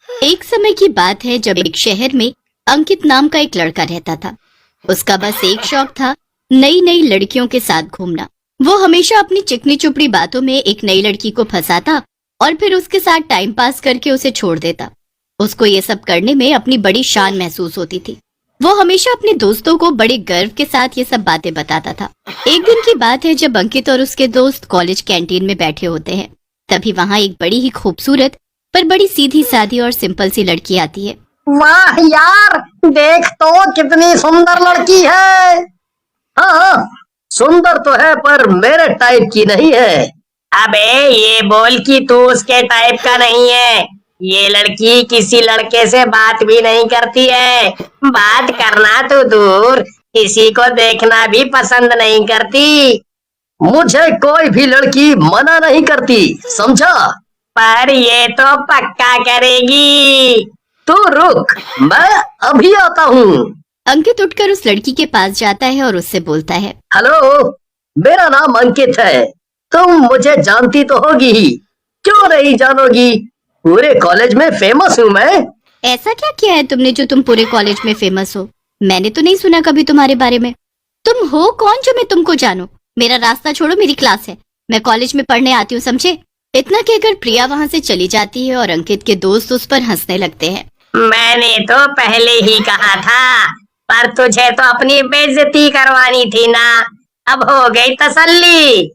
एक समय की बात है जब एक शहर में अंकित नाम का एक लड़का रहता था। उसका बस एक शौक था, नई नई लड़कियों के साथ घूमना। वो हमेशा अपनी चिकनी चुपड़ी बातों में एक नई लड़की को फंसाता और फिर उसके साथ टाइम पास करके उसे छोड़ देता। उसको ये सब करने में अपनी बड़ी शान महसूस होती थी। वो हमेशा अपने दोस्तों को बड़े गर्व के साथ ये सब बातें बताता था। एक दिन की बात है जब अंकित और उसके दोस्त कॉलेज कैंटीन में बैठे होते हैं। तभी वहाँ एक बड़ी ही खूबसूरत पर बड़ी सीधी सादी और सिंपल सी लड़की आती है। वाह यार, देख तो कितनी सुंदर लड़की है। हाँ, सुंदर तो है पर मेरे टाइप की नहीं है। अबे ये बोल कि तू उसके टाइप का नहीं है। ये लड़की किसी लड़के से बात भी नहीं करती है। बात करना तो दूर, किसी को देखना भी पसंद नहीं करती। मुझे कोई भी लड़की मना नहीं करती, समझा? पर ये तो पक्का करेगी। तू रुक, मैं अभी आता हूँ। अंकित उठकर उस लड़की के पास जाता है और उससे बोलता है, हेलो, मेरा नाम अंकित है। तुम मुझे जानती तो होगी ही, क्यों नहीं जानोगी? पूरे कॉलेज में फेमस हूँ मैं। ऐसा क्या किया है तुमने जो तुम पूरे कॉलेज में फेमस हो? मैंने तो नहीं सुना कभी तुम्हारे बारे में। तुम हो कौन जो मैं तुमको जानूं? मेरा रास्ता छोड़ो, मेरी क्लास है, मैं कॉलेज में पढ़ने आती हूँ, समझे? इतना कहकर प्रिया वहाँ से चली जाती है और अंकित के दोस्त उस पर हंसने लगते हैं। मैंने तो पहले ही कहा था, पर तुझे तो अपनी बेइज्जती करवानी थी ना। अब हो गई तसल्ली।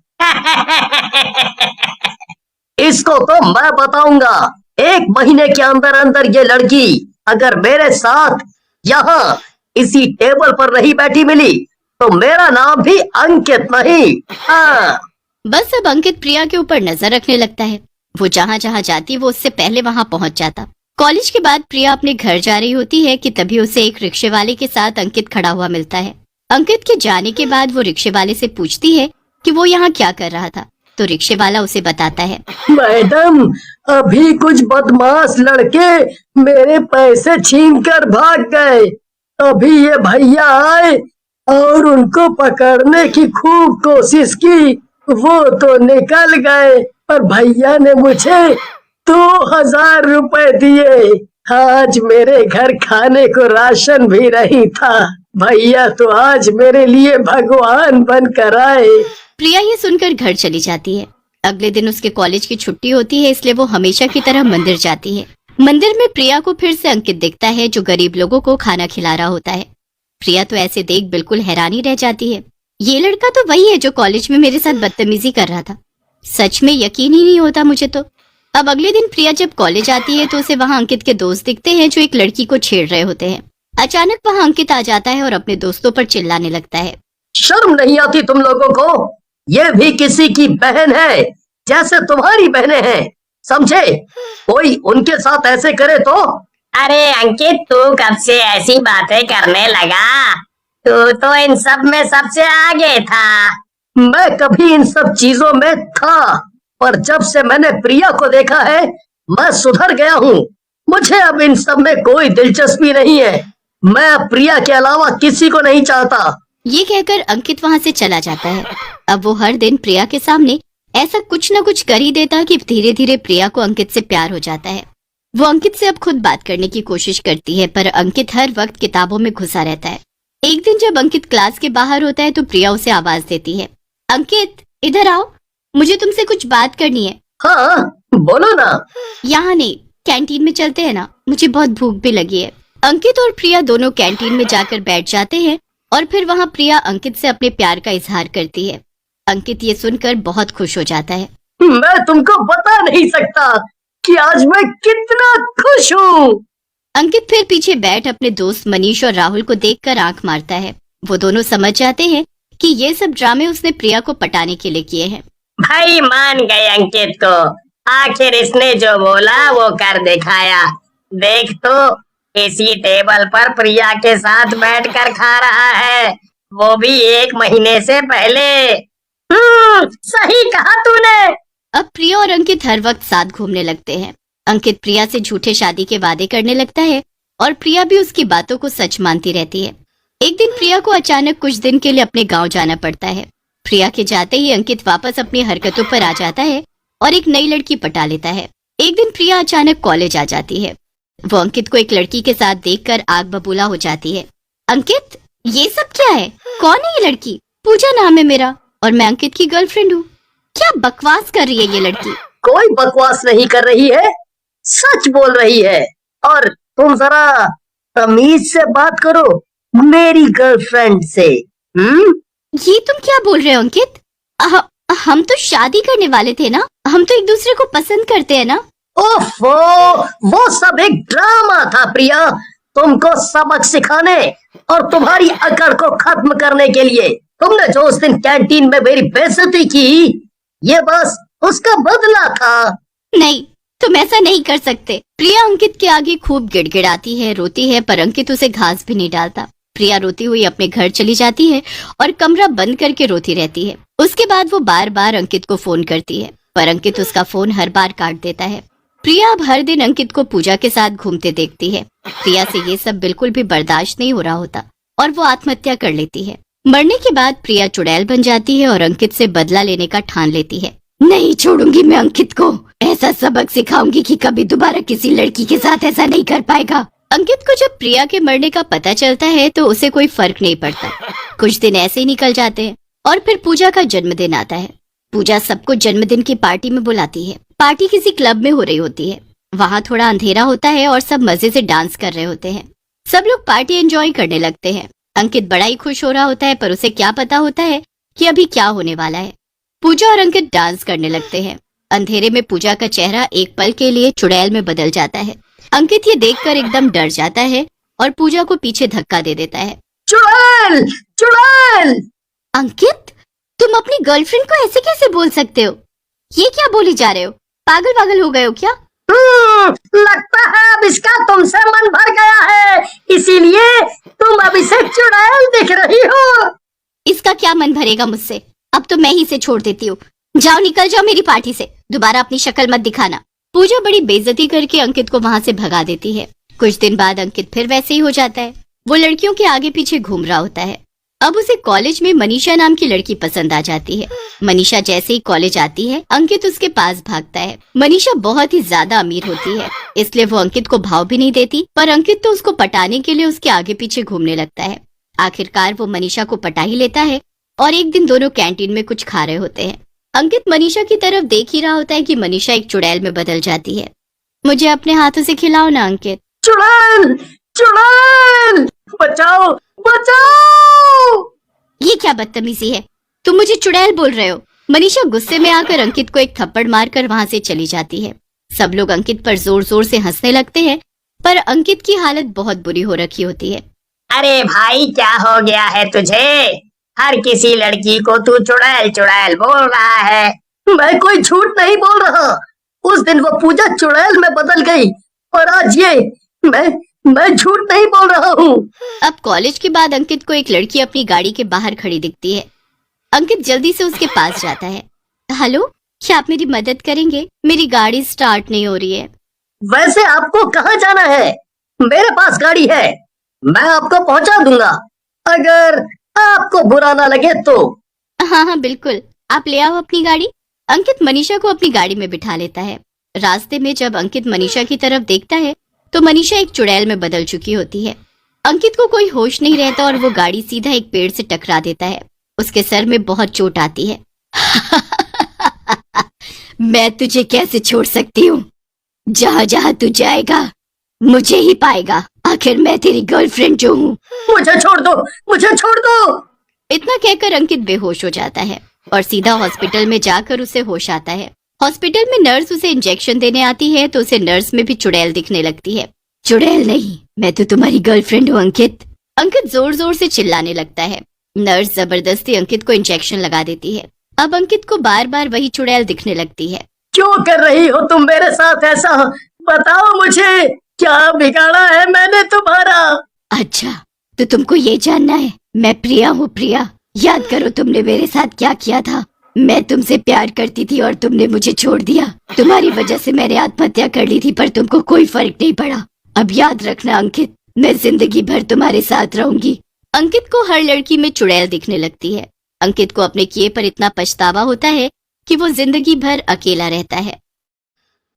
इसको तो मैं बताऊंगा। 1 महीने के अंदर अंदर ये लड़की अगर मेरे साथ यहाँ इसी टेबल पर नहीं बैठी मिली तो मेरा नाम भी अंकित नहीं। हाँ। बस अब अंकित प्रिया के ऊपर नजर रखने लगता है। वो जहाँ जहाँ जाती वो उससे पहले वहाँ पहुँच जाता। कॉलेज के बाद प्रिया अपने घर जा रही होती है कि तभी उसे एक रिक्शे वाले के साथ अंकित खड़ा हुआ मिलता है। अंकित के जाने के बाद वो रिक्शे वाले से पूछती है कि वो यहाँ क्या कर रहा था, तो रिक्शे वाला उसे बताता है, मैडम, अभी कुछ बदमाश लड़के मेरे पैसे छीन कर भाग गए। अभी ये भैया आए और उनको पकड़ने की खूब कोशिश की। वो तो निकल गए पर भैया ने मुझे 2000 रुपए दिए। आज मेरे घर खाने को राशन भी नहीं था। भैया तो आज मेरे लिए भगवान बनकर आए। प्रिया ये सुनकर घर चली जाती है। अगले दिन उसके कॉलेज की छुट्टी होती है, इसलिए वो हमेशा की तरह मंदिर जाती है। मंदिर में प्रिया को फिर से अंकित दिखता है जो गरीब लोगों को खाना खिला रहा होता है। प्रिया तो ऐसे देख बिल्कुल हैरानी रह जाती है। ये लड़का तो वही है जो कॉलेज में मेरे साथ बदतमीजी कर रहा था। सच में यकीन ही नहीं होता मुझे तो। अब अगले दिन प्रिया जब कॉलेज आती है तो उसे वहाँ अंकित के दोस्त दिखते हैं जो एक लड़की को छेड़ रहे होते हैं। अचानक वहाँ अंकित आ जाता है और अपने दोस्तों पर चिल्लाने लगता है, शर्म नहीं आती तुम लोगों को? ये भी किसी की बहन है, जैसे तुम्हारी बहनें हैं, समझे? कोई उनके साथ ऐसे करे तो? अरे अंकित, तू कब से ऐसी बातें करने लगा? तू तो इन सब में सबसे आगे था। मैं कभी इन सब चीजों में था, पर जब से मैंने प्रिया को देखा है मैं सुधर गया हूँ। मुझे अब इन सब में कोई दिलचस्पी नहीं है। मैं अब प्रिया के अलावा किसी को नहीं चाहता। ये कहकर अंकित वहाँ से चला जाता है। अब वो हर दिन प्रिया के सामने ऐसा कुछ न कुछ कर ही देता कि धीरे धीरे प्रिया को अंकित से प्यार हो जाता है। वो अंकित से अब खुद बात करने की कोशिश करती है, पर अंकित हर वक्त किताबों में घुसा रहता है। एक दिन जब अंकित क्लास के बाहर होता है तो प्रिया उसे आवाज देती है, अंकित इधर आओ, मुझे तुमसे कुछ बात करनी है। हाँ, बोलो ना। यहाँ नहीं, कैंटीन में चलते हैं ना, मुझे बहुत भूख भी लगी है। अंकित और प्रिया दोनों कैंटीन में जाकर बैठ जाते हैं और फिर वहाँ प्रिया अंकित से अपने प्यार का इजहार करती है। अंकित ये सुनकर बहुत खुश हो जाता है। मैं तुमको बता नहीं सकता कि आज मैं कितना खुश हूँ। अंकित फिर पीछे बैठ अपने दोस्त मनीष और राहुल को देखकर आंख मारता है। वो दोनों समझ जाते हैं कि ये सब ड्रामे उसने प्रिया को पटाने के लिए किए हैं। भाई मान गए अंकित को। आखिर इसने जो बोला वो कर दिखाया। देख तो, इसी टेबल पर प्रिया के साथ बैठकर खा रहा है, वो भी 1 महीने से पहले। सही कहा तूने। अब प्रिया और अंकित हर वक्त साथ घूमने लगते हैं। अंकित प्रिया से झूठे शादी के वादे करने लगता है और प्रिया भी उसकी बातों को सच मानती रहती है। एक दिन प्रिया को अचानक कुछ दिन के लिए अपने गांव जाना पड़ता है। प्रिया के जाते ही अंकित वापस अपनी हरकतों पर आ जाता है और एक नई लड़की पटा लेता है। एक दिन प्रिया अचानक कॉलेज आ जाती है। वो अंकित को एक लड़की के साथ देखकर आग बबूला हो जाती है। अंकित, ये सब क्या है? कौन है ये लड़की? पूजा नाम है मेरा और मैं अंकित की गर्लफ्रेंड हूँ। क्या बकवास कर रही है ये लड़की? कोई बकवास नहीं कर रही है, सच बोल रही है। और तुम जरा तमीज से बात करो मेरी गर्लफ्रेंड से। ये तुम क्या बोल रहे हो अंकित? हम तो शादी करने वाले थे ना, हम तो एक दूसरे को पसंद करते हैं ना। ओफो, वो सब एक ड्रामा था प्रिया, तुमको सबक सिखाने और तुम्हारी अकड़ को खत्म करने के लिए। तुमने जो उस दिन कैंटीन में मेरी बेइज्जती की, ये बस उसका बदला था। नहीं, तुम ऐसा नहीं कर सकते। प्रिया अंकित के आगे खूब गिड़गिड़ाती है, रोती है, पर अंकित उसे घास भी नहीं डालता। प्रिया रोती हुई अपने घर चली जाती है और कमरा बंद करके रोती रहती है। उसके बाद वो बार बार अंकित को फोन करती है, पर अंकित उसका फोन हर बार काट देता है। प्रिया अब हर दिन अंकित को पूजा के साथ घूमते देखती है। प्रिया से ये सब बिल्कुल भी बर्दाश्त नहीं हो रहा होता और वो आत्महत्या कर लेती है। मरने के बाद प्रिया चुड़ैल बन जाती है और अंकित से बदला लेने का ठान लेती है। नहीं छोड़ूंगी मैं अंकित को, ऐसा सबक सिखाऊंगी कि कभी दोबारा किसी लड़की के साथ ऐसा नहीं कर पाएगा। अंकित को जब प्रिया के मरने का पता चलता है तो उसे कोई फर्क नहीं पड़ता। कुछ दिन ऐसे ही निकल जाते हैं और फिर पूजा का जन्मदिन आता है। पूजा सबको जन्मदिन की पार्टी में बुलाती है। पार्टी किसी क्लब में हो रही होती है। वहाँ थोड़ा अंधेरा होता है और सब मजे से डांस कर रहे होते हैं। सब लोग पार्टी एंजॉय करने लगते हैं। अंकित बड़ा ही खुश हो रहा होता है, पर उसे क्या पता होता है कि अभी क्या होने वाला है। पूजा और अंकित डांस करने लगते हैं। अंधेरे में पूजा का चेहरा एक पल के लिए चुड़ैल में बदल जाता है। अंकित ये देखकर एकदम डर जाता है और पूजा को पीछे धक्का दे देता है। चुड़ैल, चुड़ैल! अंकित, तुम अपनी गर्लफ्रेंड को ऐसे कैसे बोल सकते हो? ये क्या बोली जा रहे हो? पागल पागल हो गए हो क्या? लगता है अब इसका तुमसे मन भर गया है, इसीलिए तुम अब इसे चुड़ैल दिख रही हो। इसका क्या मन भरेगा मुझसे? अब तो मैं ही इसे छोड़ देती हूँ। जाओ, निकल जाओ मेरी पार्टी से, दोबारा अपनी शक्ल मत दिखाना। पूजा बड़ी बेइज्जती करके अंकित को वहाँ से भगा देती है। कुछ दिन बाद अंकित फिर वैसे ही हो जाता है। वो लड़कियों के आगे पीछे घूम रहा होता है। अब उसे कॉलेज में मनीषा नाम की लड़की पसंद आ जाती है। मनीषा जैसे ही कॉलेज आती है, अंकित उसके पास भागता है। मनीषा बहुत ही ज्यादा अमीर होती है, इसलिए वो अंकित को भाव भी नहीं देती, पर अंकित तो उसको पटाने के लिए उसके आगे पीछे घूमने लगता है। आखिरकार वो मनीषा को पटा ही लेता है और एक दिन दोनों कैंटीन में कुछ खा रहे होते हैं। अंकित मनीषा की तरफ देख ही रहा होता है कि मनीषा एक चुड़ैल में बदल जाती है। मुझे अपने हाथों से खिलाओ ना अंकित। चुड़ैल, चुड़ैल! बचाओ, बचाओ! ये क्या बदतमीजी है? तुम मुझे चुड़ैल बोल रहे हो? मनीषा गुस्से में आकर अंकित को एक थप्पड़ मारकर वहाँ से चली जाती है। सब लोग अंकित पर जोर जोर से हंसने लगते हैं, पर अंकित की हालत बहुत बुरी हो रखी होती है। अरे भाई, क्या हो गया है तुझे? हर किसी लड़की को तू चुड़ैल चुड़ैल बोल रहा है। मैं कोई झूठ नहीं बोल रहा। उस दिन वो पूजा चुड़ैल में बदल गई और आज ये मैं झूठ नहीं बोल रहा हूँ। अब कॉलेज के बाद अंकित को एक लड़की अपनी गाड़ी के बाहर खड़ी दिखती है। अंकित जल्दी से उसके पास जाता है। हेलो, क्या आप मेरी मदद करेंगे? मेरी गाड़ी स्टार्ट नहीं हो रही है। वैसे आपको कहाँ जाना है? मेरे पास गाड़ी है, मैं आपको पहुँचा दूंगा, अगर आपको बुरा ना लगे तो। हाँ हाँ बिल्कुल, आप ले आओ अपनी गाड़ी। अंकित मनीषा को अपनी गाड़ी में बिठा लेता है। रास्ते में जब अंकित मनीषा की तरफ देखता है तो मनीषा एक चुड़ैल में बदल चुकी होती है। अंकित को कोई होश नहीं रहता और वो गाड़ी सीधा एक पेड़ से टकरा देता है। उसके सर में बहुत चोट आती है। मैं तुझे कैसे छोड़ सकती हूँ? जहाँ जहाँ तू जाएगा मुझे ही पाएगा। आखिर मैं तेरी गर्लफ्रेंड जो हूँ। मुझे छोड़ दो, मुझे छोड़ दो। इतना कहकर अंकित बेहोश हो जाता है और सीधा हॉस्पिटल में जाकर उसे होश आता है। हॉस्पिटल में नर्स उसे इंजेक्शन देने आती है तो उसे नर्स में भी चुड़ैल दिखने लगती है। चुड़ैल नहीं, मैं तो तुम्हारी गर्लफ्रेंड हूँ अंकित। अंकित जोर जोर से चिल्लाने लगता है। नर्स जबरदस्ती अंकित को इंजेक्शन लगा देती है। अब अंकित को बार बार वही चुड़ैल दिखने लगती है। क्यों कर रही हो तुम मेरे साथ ऐसा? बताओ मुझे, क्या बिगाड़ा है मैंने तुम्हारा? अच्छा, तो तुमको ये जानना है? मैं प्रिया हूँ। प्रिया, याद करो तुमने मेरे साथ क्या किया था। मैं तुमसे प्यार करती थी और तुमने मुझे छोड़ दिया। तुम्हारी वजह से मैंने आत्महत्या कर ली थी, पर तुमको कोई फर्क नहीं पड़ा। अब याद रखना अंकित, मैं जिंदगी भर तुम्हारे साथ रहूंगी। अंकित को हर लड़की में चुड़ैल दिखने लगती है। अंकित को अपने किए पर इतना पछतावा होता है कि वो जिंदगी भर अकेला रहता है।